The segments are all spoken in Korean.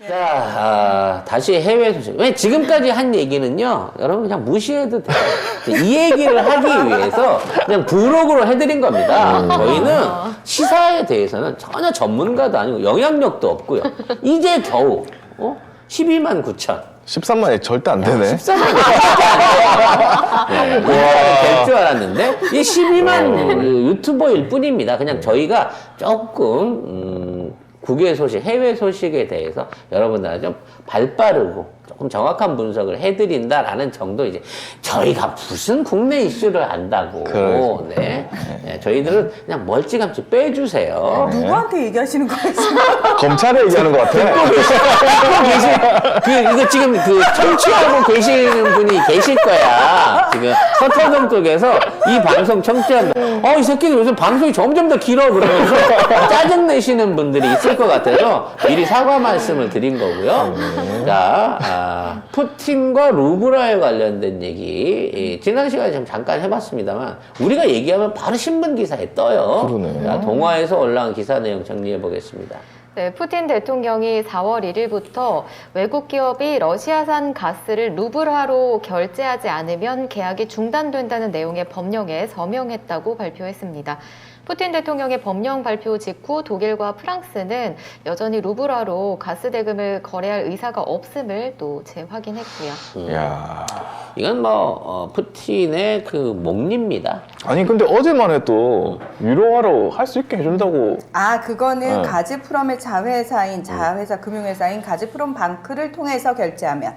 자, 다시 해외 소식. 왜 지금까지 한 얘기는요, 여러분 그냥 무시해도 돼요. 이 얘기를 하기 위해서 그냥 브로그로 해드린 겁니다. 저희는 시사에 대해서는 전혀 전문가도 아니고 영향력도 없고요. 이제 겨우 12만 9천. 13만이 절대 안 되네. 13만 될 줄 알았는데 이 12만 유튜버일 뿐입니다. 그냥 저희가 조금 국외 소식, 해외 소식에 대해서 여러분들 좀 발빠르고 조금 정확한 분석을 해드린다라는 정도. 이제 저희가 무슨 국내 이슈를 안다고. 네. 네, 저희들은 그냥 멀찌감치 빼주세요. 누구한테 얘기하시는 거예요? 검찰에 얘기하는 것 같아. 이거 지금 청취하고 계시는 분이 계실 거야. 지금 서터동 쪽에서 이 방송 청취하면 이 새끼들 요즘 방송이 점점 더 길어 그러면서 짜증내시는 분들이 있을 것 같아서 미리 사과 말씀을 드린 거고요. 자, 푸틴과 루브라에 관련된 얘기 지난 시간에 좀 잠깐 해봤습니다만 우리가 얘기하면 바로 신문 기사에 떠요. 그러네. 자, 동아에서 올라온 기사 내용 정리해 보겠습니다. 네, 푸틴 대통령이 4월 1일부터 외국 기업이 러시아산 가스를 루블화로 결제하지 않으면 계약이 중단된다는 내용의 법령에 서명했다고 발표했습니다. 푸틴 대통령의 법령 발표 직후 독일과 프랑스는 여전히 루블화로 가스 대금을 거래할 의사가 없음을 또 재확인했고요. 야, 이건 푸틴의 그 목리입니다. 아니 근데 어제만 해도 유로화로 할 수 있게 해준다고. 그거는 가즈프롬의 자회사 금융회사인 가즈프롬 방크를 통해서 결제하면.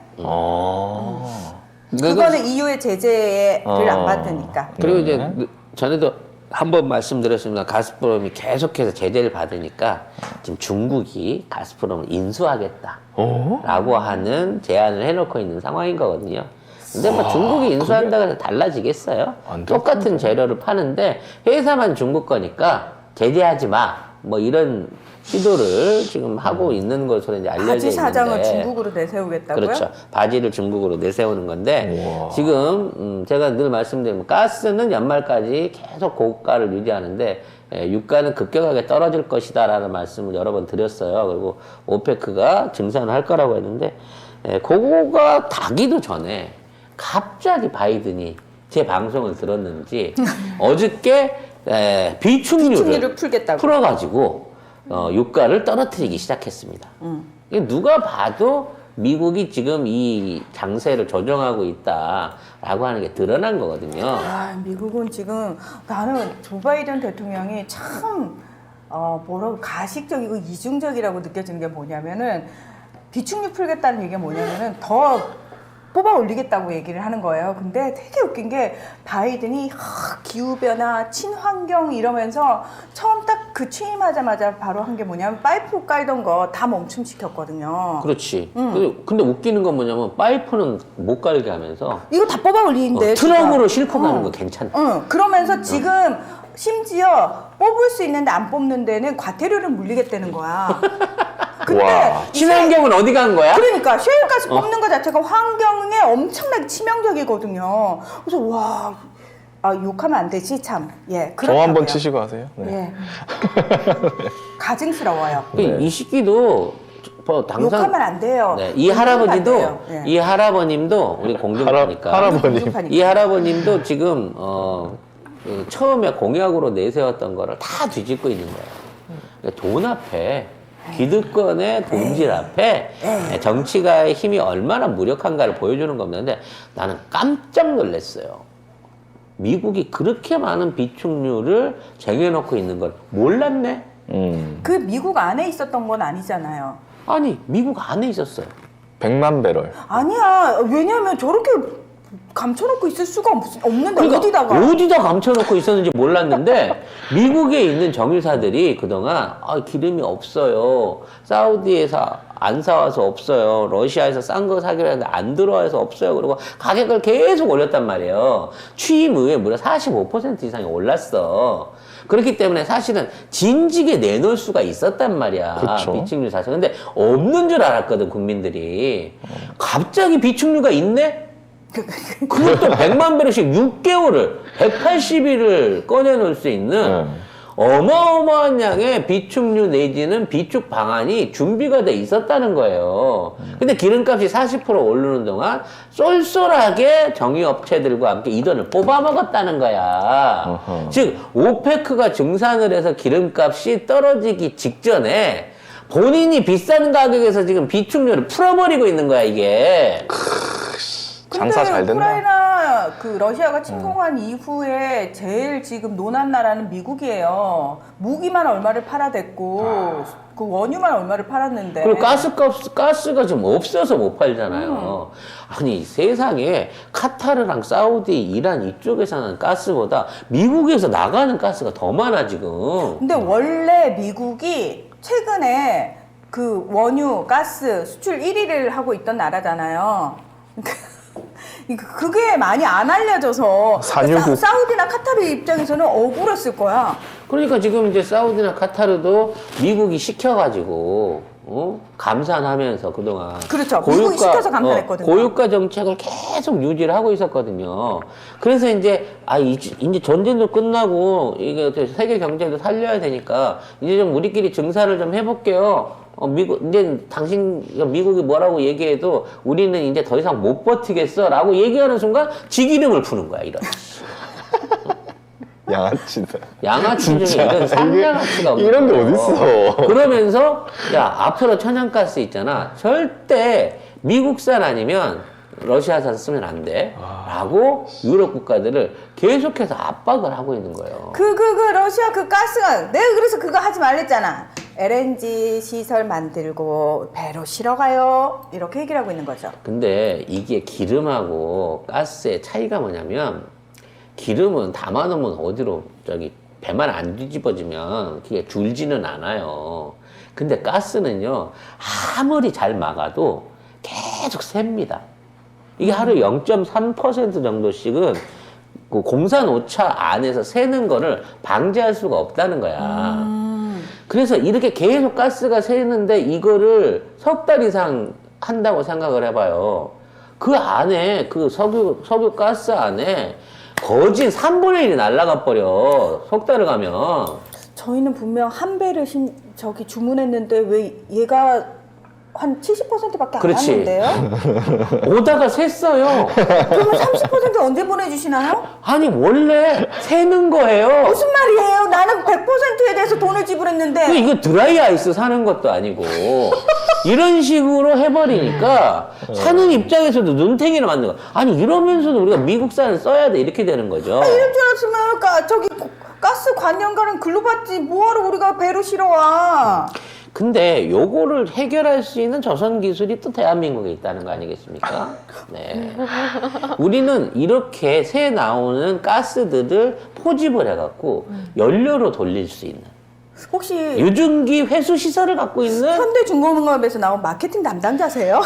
그거는 EU의 제재를 안 받으니까. 그리고 이제 전에도 한번 말씀드렸습니다. 가스프롬이 계속해서 제재를 받으니까 지금 중국이 가스프롬을 인수하겠다라고 하는 제안을 해놓고 있는 상황인 거거든요. 근데 중국이 인수한다고 해서 달라지겠어요? 똑같은 재료를 파는데 회사만 중국 거니까 제재하지 마. 이런 시도를 지금 하고 있는 것으로 이제 알려져 바지 있는데. 사장을 중국으로 내세우겠다고요? 그렇죠. 바지를 중국으로 내세우는 건데 지금 제가 늘 말씀드리면 가스는 연말까지 계속 고가를 유지하는데 유가는 급격하게 떨어질 것이다라는 말씀을 여러 번 드렸어요. 그리고 오페크가 증산을 할 거라고 했는데 그거가 다기도 전에 갑자기 바이든이 제 방송을 들었는지 어저께 비축류를 풀겠다고 풀어가지고 유가를 떨어뜨리기 시작했습니다. 이게 누가 봐도 미국이 지금 이 장세를 조정하고 있다라고 하는 게 드러난 거거든요. 미국은 지금 나는 조 바이든 대통령이 참 가식적이고 이중적이라고 느껴지는 게 뭐냐면은 비축류 풀겠다는 얘기가 뭐냐면은 더 뽑아 올리겠다고 얘기를 하는 거예요. 근데 되게 웃긴 게 바이든이 기후변화, 친환경 이러면서 처음 딱 그 취임하자마자 바로 한 게 뭐냐면 파이프 깔던 거 다 멈춤시켰거든요. 그렇지. 근데 웃기는 건 뭐냐면 파이프는 못 깔게 하면서 이거 다 뽑아 올리는데 트럭으로 싣고 가는 거 괜찮아. 그러면서 지금 심지어 뽑을 수 있는데 안 뽑는 데는 과태료를 물리겠다는 거야. 근데 친환경은 어디 간 거야? 그러니까 셰일가스 뽑는 것 자체가 환경에 엄청나게 치명적이거든요. 그래서 욕하면 안 되지 참. 저 한번 치시고 하세요. 네. 가증스러워요. 이 시기도 당선 욕하면 안 돼요. 네, 이 할아버님도 우리 공중파니까 할아버님. 이 할아버님도 지금 처음에 공약으로 내세웠던 거를 다 뒤집고 있는 거예요. 그러니까 돈 앞에 기득권의 동질 앞에 정치가의 힘이 얼마나 무력한가를 보여주는 겁니다. 근데 나는 깜짝 놀랐어요. 미국이 그렇게 많은 비축류를 쟁여놓고 있는 걸 몰랐네? 그 미국 안에 있었던 건 아니잖아요. 아니, 미국 안에 있었어요. 100만 배럴. 아니야. 왜냐하면 저렇게 감춰놓고 있을 수가 없는데 어디다 감춰놓고 있었는지 몰랐는데 미국에 있는 정유사들이 그동안 기름이 없어요. 사우디에서 안 사와서 없어요. 러시아에서 싼 거 사기로 했는데 안 들어와서 없어요. 그리고 가격을 계속 올렸단 말이에요. 취임 후에 무려 45% 이상이 올랐어. 그렇기 때문에 사실은 진지게 내놓을 수가 있었단 말이야. 그쵸. 비축류 사서. 근데 없는 줄 알았거든, 국민들이. 갑자기 비축류가 있네? 그것도 100만 배럴씩 6개월을 180일을 꺼내놓을 수 있는 어마어마한 양의 비축유 내지는 비축 방안이 준비가 돼 있었다는 거예요. 근데 기름값이 40% 오르는 동안 쏠쏠하게 정유업체들과 함께 이 돈을 뽑아먹었다는 거야. 어허. 즉 오페크가 증산을 해서 기름값이 떨어지기 직전에 본인이 비싼 가격에서 지금 비축유를 풀어버리고 있는 거야, 이게. 장사 잘 된다. 우크라이나 그 러시아가 침공한 이후에 제일 지금 논한 나라는 미국이에요. 무기만 얼마를 팔아댔고 그 원유만 얼마를 팔았는데. 그리고 가스가 지금 없어서 못 팔잖아요. 아니, 세상에 카타르랑 사우디, 이란 이쪽에서는 가스보다 미국에서 나가는 가스가 더 많아, 지금. 근데 원래 미국이 최근에 그 원유, 가스 수출 1위를 하고 있던 나라잖아요. 그게 많이 안 알려져서 산유국. 사우디나 카타르 입장에서는 억울했을 거야. 그러니까 지금 이제 사우디나 카타르도 미국이 시켜가지고, 감산하면서 그동안. 그렇죠. 미국이 시켜서 감산했거든요. 고유가 정책을 계속 유지를 하고 있었거든요. 그래서 이제, 이제 전쟁도 끝나고, 이게 세계 경제도 살려야 되니까, 이제 좀 우리끼리 증산을 좀 해볼게요. 미국이 뭐라고 얘기해도 우리는 이제 더 이상 못 버티겠어. 라고 얘기하는 순간 지기름을 푸는 거야, 이런. 양아치다. 양아치 중에 진짜. 이런 상양아치가 없는 이런 게 거예요. 어딨어. 그러면서, 야, 앞으로 천연가스 있잖아. 절대 미국산 아니면 러시아산 쓰면 안 돼. 라고 유럽 국가들을 계속해서 압박을 하고 있는 거예요. 러시아 그 가스가, 내가 그래서 그거 하지 말랬잖아. LNG 시설 만들고 배로 실어 가요. 이렇게 얘기를 하고 있는 거죠. 근데 이게 기름하고 가스의 차이가 뭐냐면, 기름은 담아놓으면 어디로, 배만 안 뒤집어지면 그게 줄지는 않아요. 근데 가스는요, 아무리 잘 막아도 계속 셉니다. 이게 하루에 0.3% 정도씩은 그 공산 오차 안에서 새는 거를 방지할 수가 없다는 거야. 그래서 이렇게 계속 가스가 새는데 이거를 석 달 이상 한다고 생각을 해봐요. 그 안에, 그 석유 가스 안에 거진 3분의 1이 날아가 버려. 석 달을 가면. 저희는 분명 한 배를 주문했는데 왜 얘가 한 70%밖에 안 그렇지. 왔는데요? 오다가 샜어요. 그러면 30% 언제 보내주시나요? 아니, 원래 새는 거예요. 무슨 말이에요? 나는 100%에 대해서 돈을 지불했는데. 이거 드라이 아이스 사는 것도 아니고. 이런 식으로 해버리니까 사는 입장에서도 눈탱이를 만든 거야. 아니, 이러면서도 우리가 미국산을 써야 돼. 이렇게 되는 거죠. 이럴 줄 알았으면 가스 관련가는 글로 받지 뭐하러 우리가 배로 실어와. 근데 요거를 해결할 수 있는 조선 기술이 또 대한민국에 있다는 거 아니겠습니까? 네. 우리는 이렇게 새 나오는 가스들을 포집을 해갖고 연료로 돌릴 수 있는 혹시 유증기 회수 시설을 갖고 있는 현대중공업에서 나온 마케팅 담당자세요?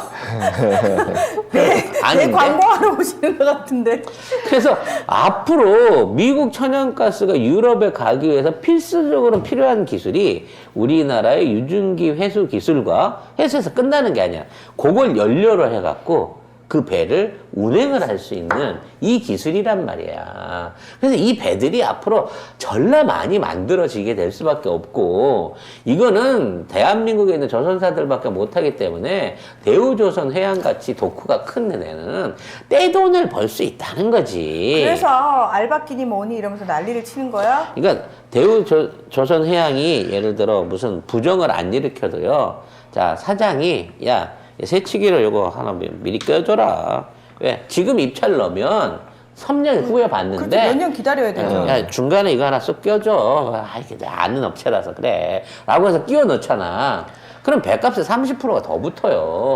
내 아닌데? 광고하러 오시는 것 같은데. 그래서 앞으로 미국 천연가스가 유럽에 가기 위해서 필수적으로 필요한 기술이 우리나라의 유증기 회수 기술과 회수해서 끝나는 게 아니야. 그걸 연료로 해갖고 그 배를 운행을 할 수 있는 이 기술이란 말이야. 그래서 이 배들이 앞으로 전라 많이 만들어지게 될 수밖에 없고, 이거는 대한민국에 있는 조선사들밖에 못하기 때문에 대우조선 해양같이 도쿠가 큰 데는 떼돈을 벌 수 있다는 거지. 그래서 알바끼니 뭐니 이러면서 난리를 치는 거야? 그러니까 대우조선 해양이 예를 들어 무슨 부정을 안 일으켜도요. 자, 사장이 야, 새치기를 요거 하나 미리 껴줘라. 왜? 지금 입찰 넣으면 3년 후에 그렇죠. 받는데. 몇 년 기다려야 되죠. 야, 중간에 이거 하나 쏙 껴줘. 이게 내가 아는 업체라서 그래. 라고 해서 끼워 넣잖아. 그럼 배값에 30%가 더 붙어요.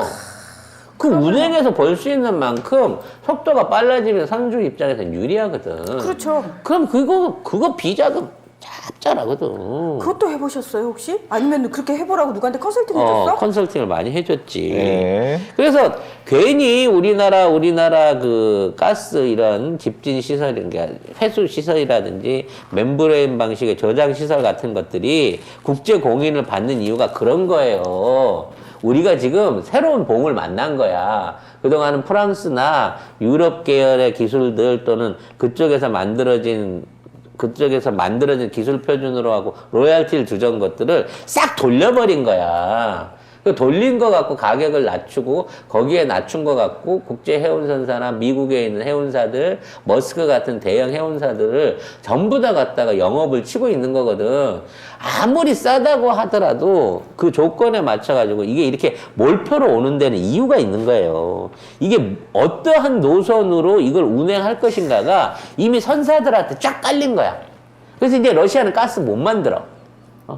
그 운행에서 벌 수 있는 만큼 속도가 빨라지면 선주 입장에서는 유리하거든. 그렇죠. 그럼 그거 비자금 짭짤하거든. 그것도 해보셨어요 혹시? 아니면 그렇게 해보라고 누구한테 컨설팅 해줬어? 컨설팅을 많이 해줬지. 네. 그래서 괜히 우리나라 그 가스 이런 집진 시설, 그러니까 회수 시설이라든지 멤브레인 방식의 저장 시설 같은 것들이 국제 공인을 받는 이유가 그런 거예요. 우리가 지금 새로운 봉을 만난 거야. 그동안은 프랑스나 유럽 계열의 기술들 또는 그쪽에서 만들어진 그쪽에서 만들어진 기술 표준으로 하고 로얄티를 주던 것들을 싹 돌려버린 거야. 그 돌린 거 갖고 가격을 낮추고 거기에 낮춘 거 갖고 국제 해운선사나 미국에 있는 해운사들, 머스크 같은 대형 해운사들을 전부 다 갖다가 영업을 치고 있는 거거든. 아무리 싸다고 하더라도 그 조건에 맞춰가지고 이게 이렇게 몰표로 오는 데는 이유가 있는 거예요. 이게 어떠한 노선으로 이걸 운행할 것인가가 이미 선사들한테 쫙 깔린 거야. 그래서 이제 러시아는 가스 못 만들어.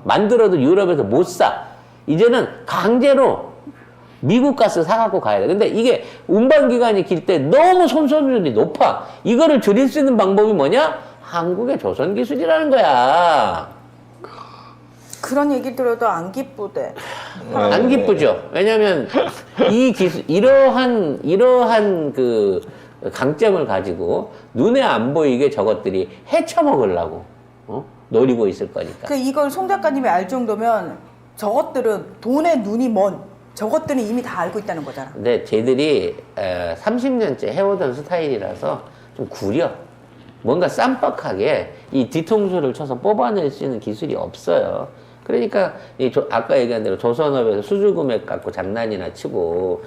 만들어도 유럽에서 못 사. 이제는 강제로 미국 가스 사갖고 가야 돼. 근데 이게 운반기간이 길 때 너무 손소율이 높아. 이거를 줄일 수 있는 방법이 뭐냐? 한국의 조선기술이라는 거야. 그런 얘기 들어도 안 기쁘대. 안 기쁘죠. 왜냐면 이 기술, 이러한 그 강점을 가지고 눈에 안 보이게 저것들이 헤쳐먹으려고, 노리고 있을 거니까. 그 이걸 송 작가님이 알 정도면 저것들은 돈에 눈이 먼 저것들은 이미 다 알고 있다는 거잖아. 근데 쟤들이 30년째 해오던 스타일이라서 좀 구려. 뭔가 쌈박하게 이 뒤통수를 쳐서 뽑아낼 수 있는 기술이 없어요. 그러니까 아까 얘기한 대로 조선업에서 수주금액 갖고 장난이나 치고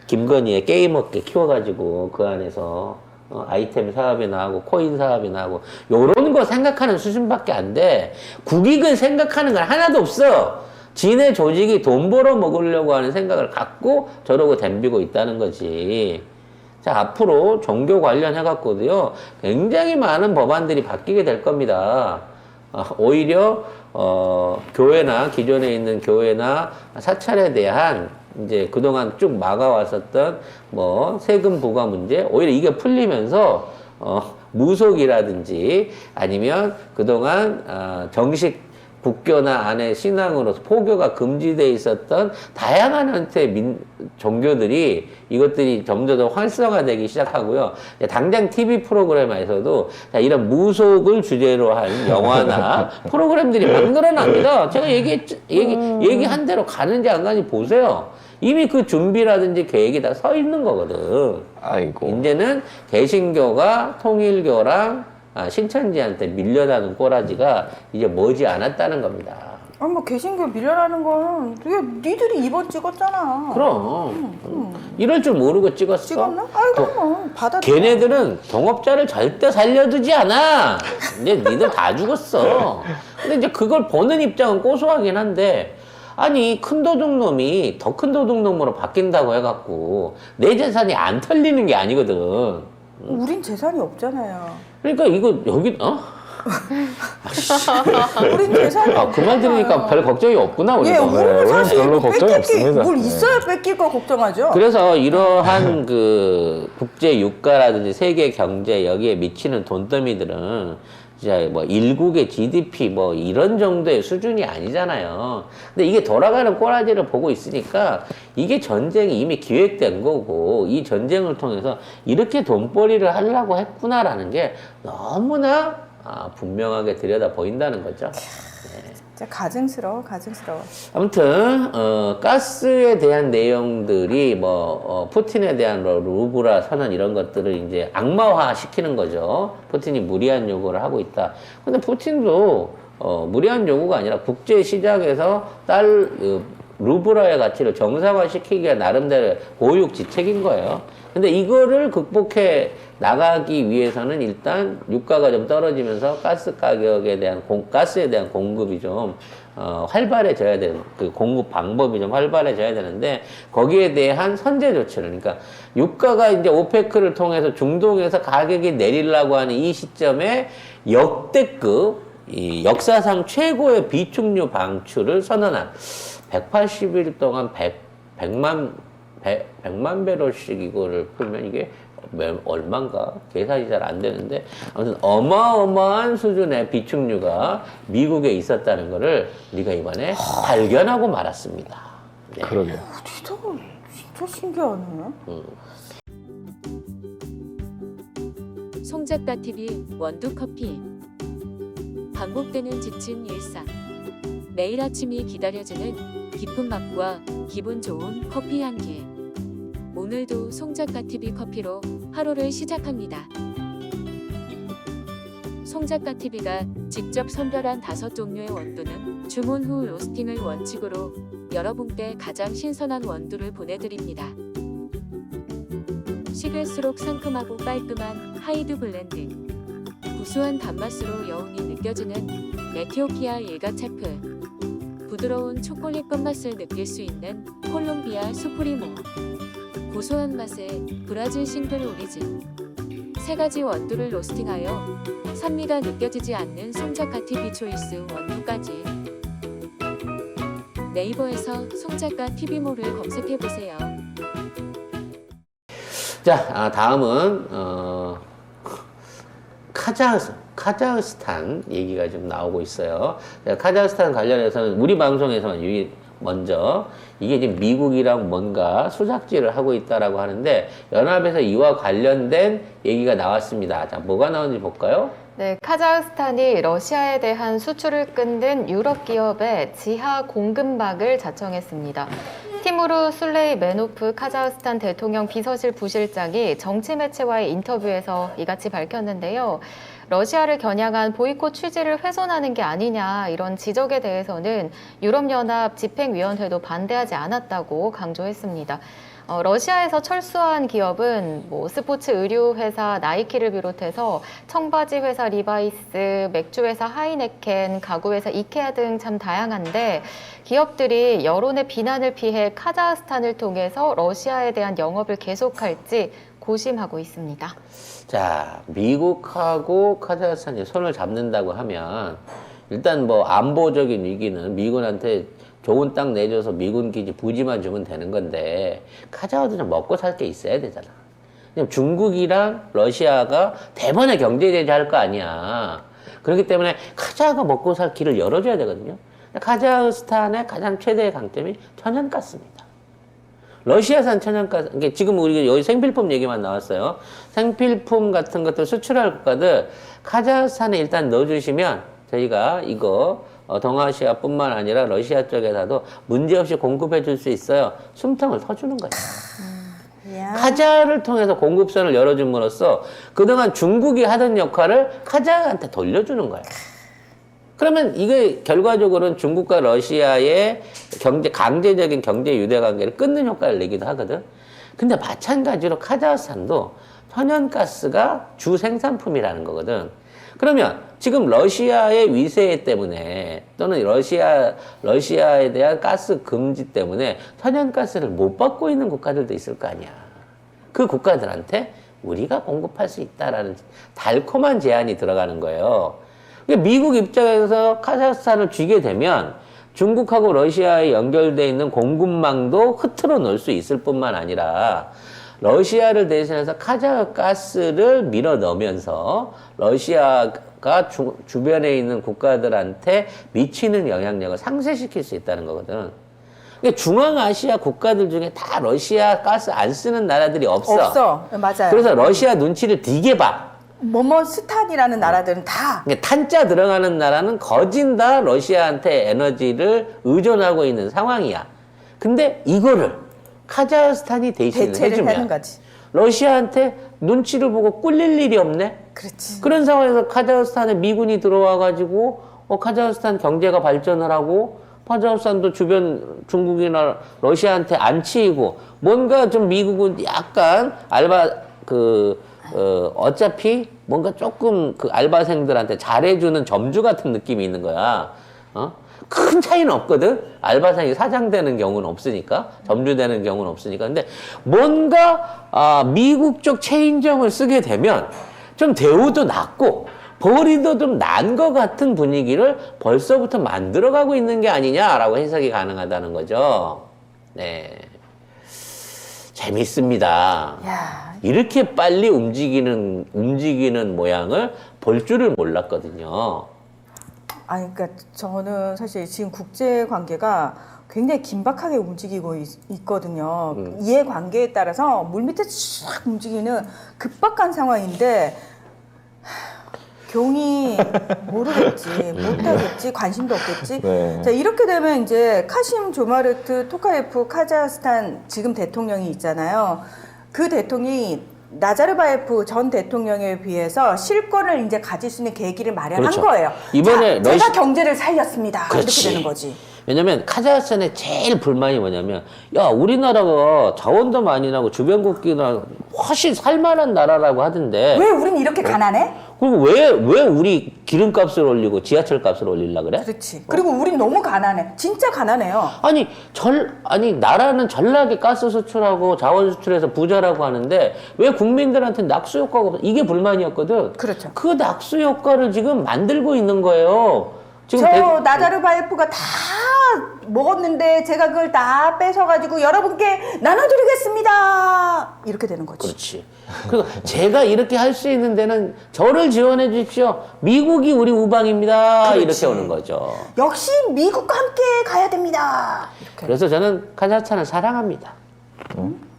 김건희의 게임 업계 키워가지고 그 안에서 아이템 사업이나 하고 코인 사업이나 하고 요런 거 생각하는 수준밖에 안 돼. 국익을 생각하는 건 하나도 없어. 지네 조직이 돈 벌어 먹으려고 하는 생각을 갖고 저러고 덤비고 있다는 거지. 자, 앞으로 종교 관련해갖고도요 굉장히 많은 법안들이 바뀌게 될 겁니다. 오히려 교회나 기존에 있는 교회나 사찰에 대한 이제 그동안 쭉 막아왔었던 뭐 세금 부과 문제 오히려 이게 풀리면서 무속이라든지 아니면 그동안 정식 국교나 안에 신앙으로서 포교가 금지되어 있었던 다양한 형태의 종교들이 이것들이 점점 더 활성화되기 시작하고요. 당장 TV 프로그램에서도 이런 무속을 주제로 한 영화나 프로그램들이 막 늘어납니다. 제가 얘기한 대로 가는지 안 가는지 보세요. 이미 그 준비라든지 계획이 다 서 있는 거거든. 아이고. 이제는 개신교가 통일교랑 신천지한테 밀려나는 꼬라지가 이제 머지 않았다는 겁니다. 아니 뭐 개신교 밀려나는 건 이게 니들이 이번 찍었잖아. 그럼 이럴 줄 모르고 찍었어. 찍었나? 아이고 뭐 받아. 걔네들은 동업자를 절대 살려두지 않아. 이제 니들 다 죽었어. 근데 이제 그걸 보는 입장은 고소하긴 한데 아니 큰 도둑놈이 더 큰 도둑놈으로 바뀐다고 해갖고 내 재산이 안 털리는 게 아니거든. 우린 재산이 없잖아요. 그러니까 이거 여기 우린 재산이 그 말 들으니까 별 걱정이 없구나 우리가. 예, 우리는 사실 별로 이거 걱정이 뺏길 게 없습니다. 뭘 있어야 뺏길 거 걱정하죠. 그래서 이러한 그 국제 유가라든지 세계 경제 여기에 미치는 돈더미들은 진짜 뭐 일국의 GDP 뭐 이런 정도의 수준이 아니잖아요. 근데 이게 돌아가는 꼬라지를 보고 있으니까 이게 전쟁이 이미 기획된 거고 이 전쟁을 통해서 이렇게 돈벌이를 하려고 했구나라는 게 너무나 분명하게 들여다 보인다는 거죠. 진짜 가증스러워. 아무튼 가스에 대한 내용들이 뭐 푸틴에 대한 루브라 선언 이런 것들을 이제 악마화 시키는 거죠. 푸틴이 무리한 요구를 하고 있다. 근데 푸틴도 무리한 요구가 아니라 국제 시장에서 루브라의 가치를 정상화시키기가 나름대로 고육지책인 거예요. 근데 이거를 극복해 나가기 위해서는 일단 유가가 좀 떨어지면서 가스 가격에 대한 가스에 대한 공급이 좀 활발해져야 되는 그 공급 방법이 좀 활발해져야 되는데 거기에 대한 선제 조치를 그러니까 유가가 이제 오페크를 통해서 중동에서 가격이 내리려고 하는 이 시점에 역대급 이 역사상 최고의 비축유 방출을 선언한 180일 동안 100만 배럴씩 이거를 풀면 이게 얼마인가 계산이 잘 안 되는데 아무튼 어마어마한 수준의 비축유가 미국에 있었다는 거를 우리가 이번에 발견하고 말았습니다. 네. 그러게요. 진짜 신기하네. 송작가 TV 원두커피. 반복되는 지친 일상. 매일 아침이 기다려지는 깊은 맛과 기분 좋은 커피 향기. 오늘도 송작가 TV 커피로 하루를 시작합니다. 송작가TV가 직접 선별한 5종류의 원두는 주문 후 로스팅을 원칙으로 여러분께 가장 신선한 원두를 보내드립니다. 식을수록 상큼하고 깔끔한 하이드 블렌드, 구수한 단맛으로 여운이 느껴지는 에티오피아 일가체프, 부드러운 초콜릿 끝맛을 느낄 수 있는 콜롬비아 수프리모, 고소한 맛의 브라질 싱글 오리진, 3가지 원두를 로스팅하여 산미가 느껴지지 않는 송작가TV 초이스 원두까지. 네이버에서 송작가TV몰을 검색해보세요. 자, 다음은 카자흐스탄 얘기가 좀 나오고 있어요. 카자흐스탄 관련해서는 우리 방송에서만 먼저 이게 지금 미국이랑 뭔가 수작질을 하고 있다라고 하는데 연합에서 이와 관련된 얘기가 나왔습니다. 자, 뭐가 나오는지 볼까요? 네, 카자흐스탄이 러시아에 대한 수출을 끊는 유럽 기업의 지하 공급망을 자청했습니다. 티무르 술레이메노프 카자흐스탄 대통령 비서실 부실장이 정치 매체와의 인터뷰에서 이같이 밝혔는데요. 러시아를 겨냥한 보이콧 취지를 훼손하는 게 아니냐 이런 지적에 대해서는 유럽연합 집행위원회도 반대하지 않았다고 강조했습니다. 러시아에서 철수한 기업은 스포츠 의류 회사 나이키를 비롯해서 청바지 회사 리바이스, 맥주 회사 하이네켄, 가구 회사 이케아 등 참 다양한데 기업들이 여론의 비난을 피해 카자흐스탄을 통해서 러시아에 대한 영업을 계속할지 고심하고 있습니다. 자, 미국하고 카자흐스탄이 손을 잡는다고 하면 일단 안보적인 위기는 미군한테 좋은 땅 내줘서 미군 기지 부지만 주면 되는 건데 카자흐도 좀 먹고 살 게 있어야 되잖아. 중국이랑 러시아가 대번에 경제 제재할 거 아니야. 그렇기 때문에 카자흐가 먹고 살 길을 열어줘야 되거든요. 카자흐스탄의 가장 최대의 강점이 천연가스입니다. 러시아산 천연가스, 그러니까 지금 우리 여기 생필품 얘기만 나왔어요. 생필품 같은 것들 수출할 국가들 카자흐스탄에 일단 넣어주시면 저희가 이거 동아시아뿐만 아니라 러시아 쪽에서도 문제없이 공급해 줄 수 있어요. 숨통을 터주는 거예요. 카자흐를 통해서 공급선을 열어줌으로써 그동안 중국이 하던 역할을 카자흐한테 돌려주는 거예요. 그러면 이게 결과적으로는 중국과 러시아의 강제적인 경제 유대 관계를 끊는 효과를 내기도 하거든. 근데 마찬가지로 카자흐스탄도 천연가스가 주 생산품이라는 거거든. 그러면 지금 러시아의 위세 때문에 또는 러시아에 대한 가스 금지 때문에 천연가스를 못 받고 있는 국가들도 있을 거 아니야. 그 국가들한테 우리가 공급할 수 있다라는 달콤한 제안이 들어가는 거예요. 미국 입장에서 카자흐스탄을 쥐게 되면 중국하고 러시아에 연결되어 있는 공급망도 흐트러 놓을 수 있을 뿐만 아니라 러시아를 대신해서 카자흐 가스를 밀어 넣으면서 러시아가 주변에 있는 국가들한테 미치는 영향력을 상쇄시킬 수 있다는 거거든. 그러니까 중앙아시아 국가들 중에 다 러시아 가스 안 쓰는 나라들이 없어. 맞아요. 그래서 러시아 눈치를 되게 봐. 스탄이라는 나라들은 다. 그러니까 탄자 들어가는 나라는 거진 다 러시아한테 에너지를 의존하고 있는 상황이야. 근데 이거를 카자흐스탄이 대신을 해주면 거지. 러시아한테 눈치를 보고 꿀릴 일이 없네. 그렇지. 그런 상황에서 카자흐스탄에 미군이 들어와가지고 카자흐스탄 경제가 발전을 하고 카자흐스탄도 주변 중국이나 러시아한테 안 치이고 뭔가 좀 미국은 약간 어차피 뭔가 조금 그 알바생들한테 잘해주는 점주 같은 느낌이 있는 거야. 큰 차이는 없거든? 알바생이 사장 되는 경우는 없으니까. 점주 되는 경우는 없으니까. 근데 뭔가, 미국 쪽 체인점을 쓰게 되면 좀 대우도 낮고, 벌이도 좀 난 것 같은 분위기를 벌써부터 만들어가고 있는 게 아니냐라고 해석이 가능하다는 거죠. 네. 재밌습니다. 야. 이렇게 빨리 움직이는 모양을 볼 줄을 몰랐거든요. 그러니까 저는 사실 지금 국제 관계가 굉장히 긴박하게 움직이고 있거든요. 이해관계에 따라서 물밑에 쫙 움직이는 급박한 상황인데 경이 모르겠지, 못하겠지, 관심도 없겠지. 네. 자, 이렇게 되면 이제 카심 조마르트 토카예프 카자흐스탄 지금 대통령이 있잖아요. 그 대통령이 나자르바예프 전 대통령에 비해서 실권을 이제 가질 수 있는 계기를 마련한 그렇죠. 거예요. 이번에 자, 제가 경제를 살렸습니다. 그렇지. 이렇게 되는 거지. 왜냐면 카자흐스탄의 제일 불만이 뭐냐면 야 우리나라가 자원도 많이 나고 주변국이나 훨씬 살만한 나라라고 하던데 왜 우린 이렇게 가난해? 그리고 왜 우리 기름값을 올리고 지하철 값을 올리려 그래? 그렇지. 그리고 우린 너무 가난해. 진짜 가난해요. 아니 나라는 전락에 가스 수출하고 자원 수출해서 부자라고 하는데 왜 국민들한테 낙수 효과가 없어? 이게 불만이었거든. 그렇죠. 그 낙수 효과를 지금 만들고 있는 거예요. 지금 나자르바예프가 다 먹었는데 제가 그걸 다 뺏어가지고 여러분께 나눠드리겠습니다. 이렇게 되는 거지. 그렇지. 그리고 제가 이렇게 할 수 있는 데는 저를 지원해 주십시오. 미국이 우리 우방입니다. 그렇지. 이렇게 오는 거죠. 역시 미국과 함께 가야 됩니다. 이렇게. 그래서 저는 카자흐스탄을 사랑합니다.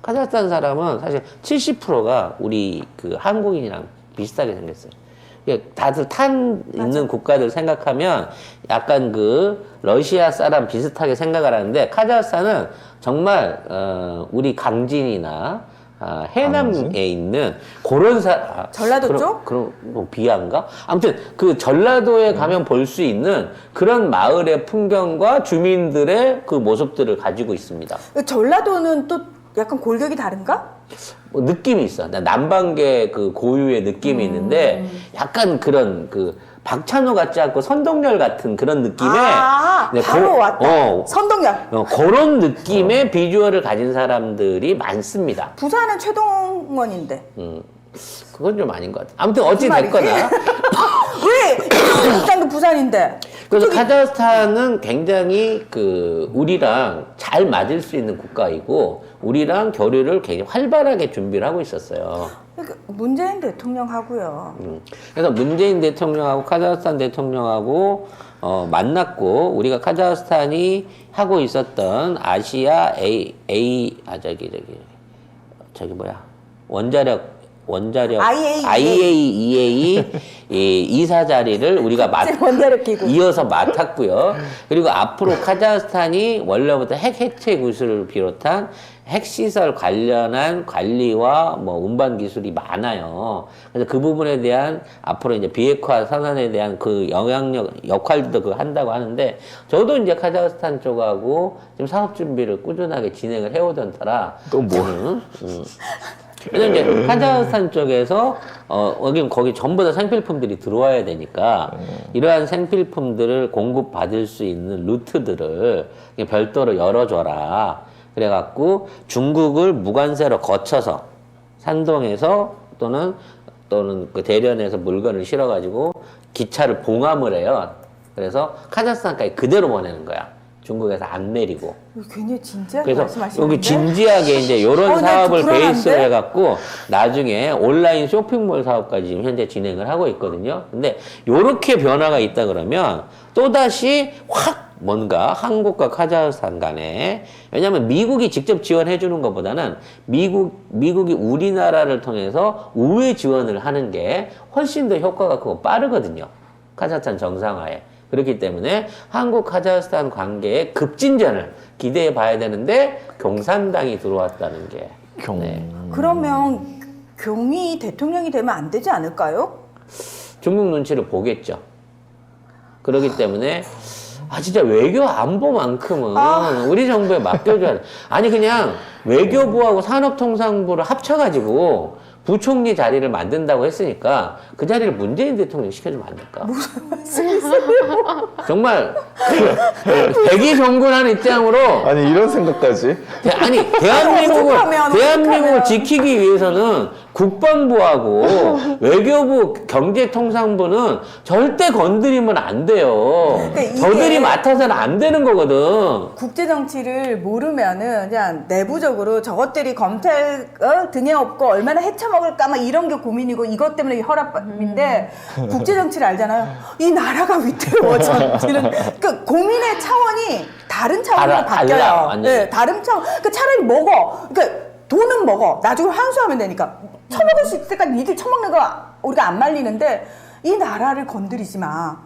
카자흐스탄 사람은 사실 70%가 우리 그 한국인이랑 비슷하게 생겼어요. 다들 탄 있는 국가들 생각하면 약간 그 러시아 사람 비슷하게 생각을 하는데 카자흐스탄은 정말 우리 강진이나 해남에 있는 그런 전라도 쪽? 그런 뭐 비하인가? 아무튼 그 전라도에 가면 볼 수 있는 그런 마을의 풍경과 주민들의 그 모습들을 가지고 있습니다. 전라도는 또 약간 골격이 다른가? 뭐 느낌이 있어. 남방계 그 고유의 느낌이 있는데 약간 그런 그 박찬호 같지 않고 선동열 같은 그런 느낌의 네, 바로 왔다. 선동열. 그런 느낌의 비주얼을 가진 사람들이 많습니다. 부산은 최동원인데. 그건 좀 아닌 것 같아. 아무튼 어찌 됐거나. 왜? 부산도 부산인데. 그래서 카자흐스탄은 굉장히 그 우리랑 잘 맞을 수 있는 국가이고 우리랑 교류를 굉장히 활발하게 준비를 하고 있었어요. 그러니까 문재인 대통령하고요. 그래서 문재인 대통령하고 카자흐스탄 대통령하고 만났고 우리가 카자흐스탄이 하고 있었던 아시아 저기 뭐야 원자력 IAEA 이사 자리를 우리가 이어서 맡았고요. 그리고 앞으로 카자흐스탄이 원래부터 핵 해체 구슬을 비롯한 핵시설 관련한 관리와 뭐 운반 기술이 많아요. 그래서 그 부분에 대한 앞으로 이제 비핵화 선언에 대한 그 역할도 그 한다고 하는데 저도 이제 카자흐스탄 쪽하고 지금 사업 준비를 꾸준하게 진행을 해오던 터라 또 뭐? 왜냐면 이제 카자흐스탄 쪽에서 거기 전부 다 생필품들이 들어와야 되니까 이러한 생필품들을 공급받을 수 있는 루트들을 별도로 열어줘라. 그래갖고 중국을 무관세로 거쳐서 산동에서 또는 그 대련에서 물건을 실어가지고 기차를 봉함을 해요. 그래서 카자흐스탄까지 그대로 보내는 거야. 중국에서 안 내리고. 굉장히 진지하게 그래서 말씀하시는데? 여기 진지하게 이제 이런 사업을 베이스로 해갖고 나중에 온라인 쇼핑몰 사업까지 지금 현재 진행을 하고 있거든요. 근데 요렇게 변화가 있다 그러면 또다시 확 뭔가 한국과 카자흐스탄 간에 왜냐하면 미국이 직접 지원해 주는 것보다는 미국이 우리나라를 통해서 우회 지원을 하는 게 훨씬 더 효과가 크고 빠르거든요. 카자흐스탄 정상화에. 그렇기 때문에 한국 카자흐스탄 관계의 급진전을 기대해 봐야 되는데共産당이 들어왔다는 게. 네. 그러면 경위 대통령이 되면 안 되지 않을까요? 중국 눈치를 보겠죠. 그렇기 때문에 진짜 외교 안보만큼은 우리 정부에 맡겨줘야 돼. 아니 그냥 외교부하고 산업통상부를 합쳐가지고 부총리 자리를 만든다고 했으니까 그 자리를 문재인 대통령이 시켜주면 안 될까? 무슨 말씀이세요? 정말 백의 정군한 입장으로 아니 이런 생각까지? 대한민국을 지키기 위해서는 국방부하고 외교부 경제통상부는 절대 건드리면 안 돼요. 그러니까 저들이 맡아서는 안 되는 거거든. 국제 정치를 모르면은 그냥 내부적으로 저것들이 검찰 등에 업고 얼마나 헤쳐먹을까 막 이런 게 고민이고 이것 때문에 혈압인데 국제 정치를 알잖아요. 이 나라가 위태로워 저들은 그러니까 고민의 차원이 다른 차원으로 바뀌어요. 달라, 네, 다른 차원. 그러니까 차라리 먹어. 그러니까 돈은 먹어. 나중에 환수하면 되니까. 처먹을 수 있을 때까지 니들 처먹는 거 우리가 안 말리는데 이 나라를 건드리지 마.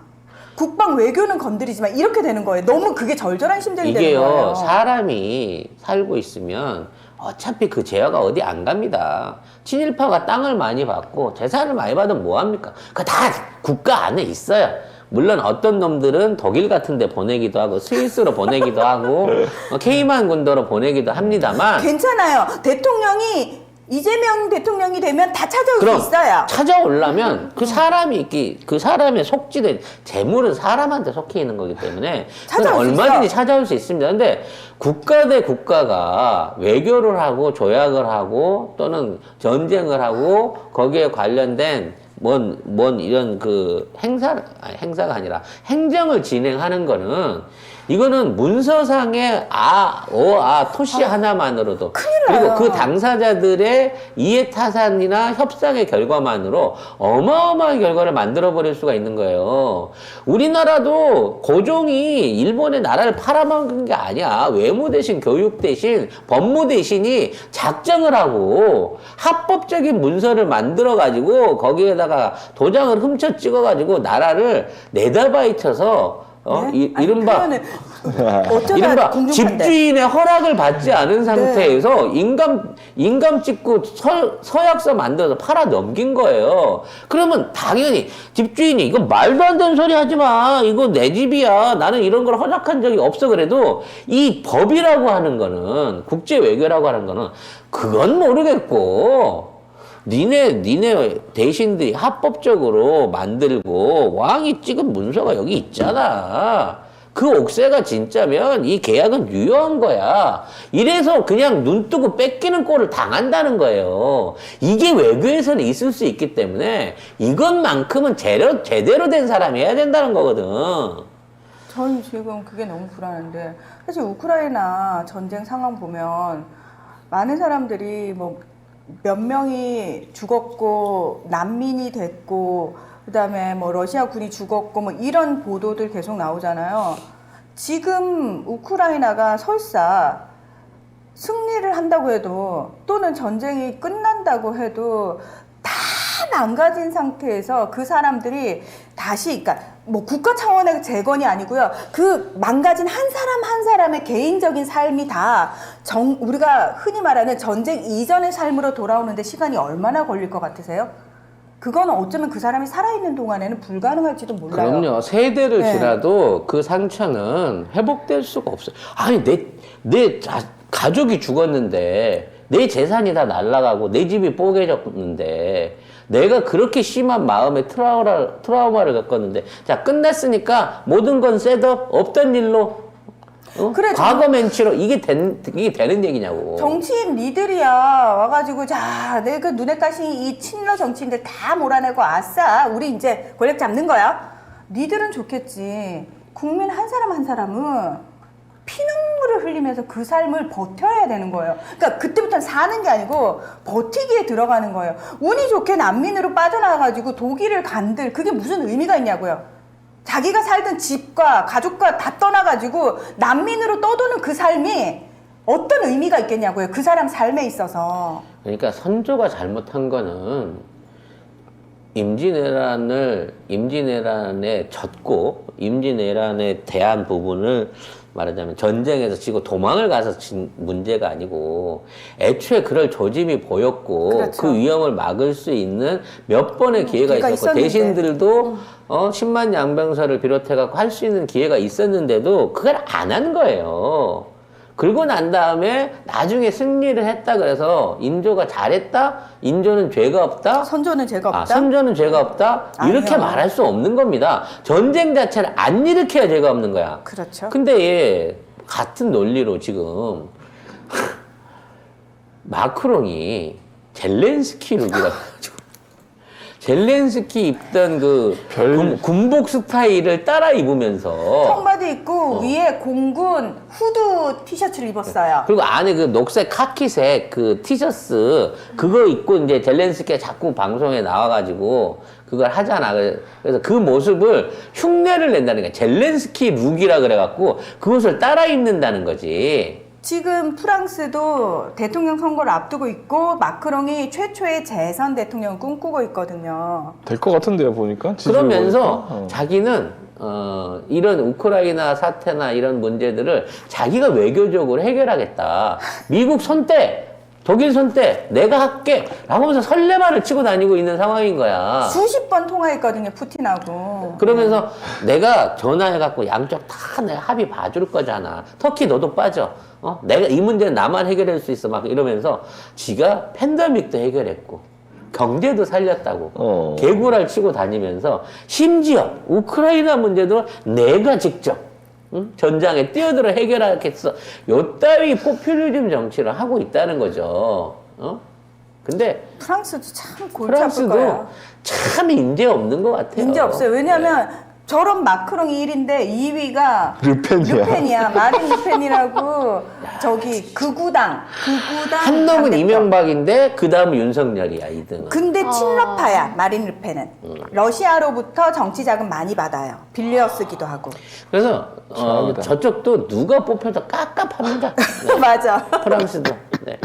국방 외교는 건드리지 마. 이렇게 되는 거예요. 너무 그게 절절한 심정이 되는 거예요. 사람이 살고 있으면 어차피 그 제어가 어디 안 갑니다. 친일파가 땅을 많이 받고 재산을 많이 받으면 뭐합니까? 그거 다 국가 안에 있어요. 물론 어떤 놈들은 독일 같은 데 보내기도 하고 스위스로 보내기도 하고 케이만 군도로 보내기도 합니다만 괜찮아요. 대통령이 이재명 대통령이 되면 다 찾아올 그럼 수 있어요. 찾아오려면 그 사람이 그 사람의 속지된 재물은 사람한테 속해 있는 거기 때문에 그건 찾아올 수 얼마든지 있어. 찾아올 수 있습니다. 근데 국가 대 국가가 외교를 하고 조약을 하고 또는 전쟁을 하고 거기에 관련된 뭔 이런 그 행사가 아니라 행정을 진행하는 거는 이거는 문서상의 토시 하나만으로도 그리고 나요. 그 당사자들의 이해타산이나 협상의 결과만으로 어마어마한 결과를 만들어버릴 수가 있는 거예요. 우리나라도 고종이 일본의 나라를 팔아먹은 게 아니야. 외무 대신 교육 대신 법무 대신이 작정을 하고 합법적인 문서를 만들어가지고 거기에다가 도장을 훔쳐 찍어가지고 나라를 네다바이트에서 네? 아니, 이른바 그거는 어쩌다 이른바 공중파인데. 집주인의 허락을 받지 않은 상태에서 인감 찍고 서약서 만들어서 팔아 넘긴 거예요. 그러면 당연히 집주인이 이거 말도 안 되는 소리 하지 마. 이거 내 집이야. 나는 이런 걸 허락한 적이 없어. 그래도 이 법이라고 하는 거는 국제 외교라고 하는 거는 그건 모르겠고 니네 대신들이 합법적으로 만들고 왕이 찍은 문서가 여기 있잖아. 그 옥새가 진짜면 이 계약은 유효한 거야. 이래서 그냥 눈 뜨고 뺏기는 꼴을 당한다는 거예요. 이게 외교에서는 있을 수 있기 때문에 이것만큼은 제대로 된 사람이 해야 된다는 거거든. 저는 지금 그게 너무 불안한데 사실 우크라이나 전쟁 상황 보면 많은 사람들이 뭐 몇 명이 죽었고 난민이 됐고 그다음에 뭐 러시아 군이 죽었고 뭐 이런 보도들 계속 나오잖아요. 지금 우크라이나가 설사 승리를 한다고 해도 또는 전쟁이 끝난다고 해도 다 망가진 상태에서 그 사람들이 다시 그러니까 뭐 국가 차원의 재건이 아니고요. 그 망가진 한 사람 한 사람의 개인적인 삶이 다 우리가 흔히 말하는 전쟁 이전의 삶으로 돌아오는데 시간이 얼마나 걸릴 것 같으세요? 그거는 어쩌면 그 사람이 살아있는 동안에는 불가능할지도 몰라요. 그럼요. 세대를 네. 지나도 그 상처는 회복될 수가 없어요. 아니, 내 가족이 죽었는데, 내 재산이 다 날아가고, 내 집이 뽀개졌는데, 내가 그렇게 심한 마음의 트라우마를 겪었는데, 자, 끝났으니까 모든 건 셋업, 없던 일로, 그래, 과거 멘치로, 이게 되는 얘기냐고. 정치인 니들이야 와가지고 자 내가 눈에 까신 이 친러 정치인들 다 몰아내고 아싸 우리 이제 권력 잡는 거야. 니들은 좋겠지. 국민 한 사람 한 사람은 피눈물을 흘리면서 그 삶을 버텨야 되는 거예요. 그러니까 그때부터는 사는 게 아니고 버티기에 들어가는 거예요. 운이 좋게 난민으로 빠져나가가지고 독일을 간들 그게 무슨 의미가 있냐고요. 자기가 살던 집과 가족과 다 떠나가지고 난민으로 떠도는 그 삶이 어떤 의미가 있겠냐고요. 그 사람 삶에 있어서. 그러니까 선조가 잘못한 거는 임진왜란에 졌고 임진왜란에 대한 부분을 말하자면 전쟁에서 지고 도망을 가서 진 문제가 아니고 애초에 그럴 조짐이 보였고 그렇죠. 그 위험을 막을 수 있는 몇 번의 기회가 있었고 있었는데. 대신들도 10만 양병설을 비롯해갖고 할 수 있는 기회가 있었는데도 그걸 안 한 거예요. 그러고 난 다음에 나중에 승리를 했다 그래서 인조가 잘했다? 인조는 죄가 없다? 선조는 죄가 없다. 선조는 죄가 없다? 이렇게 아니요. 말할 수 없는 겁니다. 전쟁 자체를 안 일으켜야 죄가 없는 거야. 그렇죠. 근데 같은 논리로 지금 마크롱이 젤렌스키 룩이라고 해가지고 젤렌스키 입던 그 군복 스타일을 따라 입으면서 청바지 입고 위에 공군 후드 티셔츠를 입었어요. 그리고 안에 그 녹색 카키색 그 티셔츠 그거 입고 이제 젤렌스키가 자꾸 방송에 나와가지고 그걸 하잖아. 그래서 그 모습을 흉내를 낸다는 거야. 젤렌스키 룩이라 그래갖고 그것을 따라 입는다는 거지. 지금 프랑스도 대통령 선거를 앞두고 있고 마크롱이 최초의 재선 대통령을 꿈꾸고 있거든요. 될 것 같은데요, 보니까. 지지율 그러면서 보니까. 자기는 이런 우크라이나 사태나 이런 문제들을 자기가 외교적으로 해결하겠다. 미국 손대 독일 선때 내가 할게 라고 하면서 설레발을 치고 다니고 있는 상황인 거야. 수십 번 통화했거든요, 푸틴하고. 그러면서 내가 전화해갖고 양쪽 다 내가 합의 봐줄 거잖아. 터키 너도 빠져. 내가 이 문제는 나만 해결할 수 있어. 막 이러면서 지가 팬데믹도 해결했고 경제도 살렸다고 개구랄 치고 다니면서 심지어 우크라이나 문제도 내가 직접 전장에 뛰어들어 해결하겠어. 요따위 포퓰리즘 정치를 하고 있다는 거죠. 근데 프랑스도 참 골치 아플 프랑스도 거예요. 참 인재 없는 것 같아요. 인재 없어요. 왜냐하면 저런 마크롱이 1위인데 2위가 르펜이야. 마린 르펜이라고 저기 극우당 한 놈은 당대표. 이명박인데 그 다음은 윤석열이야 2등은. 근데 친러파야 마린 르펜은. 러시아로부터 정치 자금 많이 받아요. 빌려 쓰기도 하고. 그래서 최악이다. 저쪽도 누가 뽑혀도 깝깝합니다. 네. 맞아. 프랑스도. 네.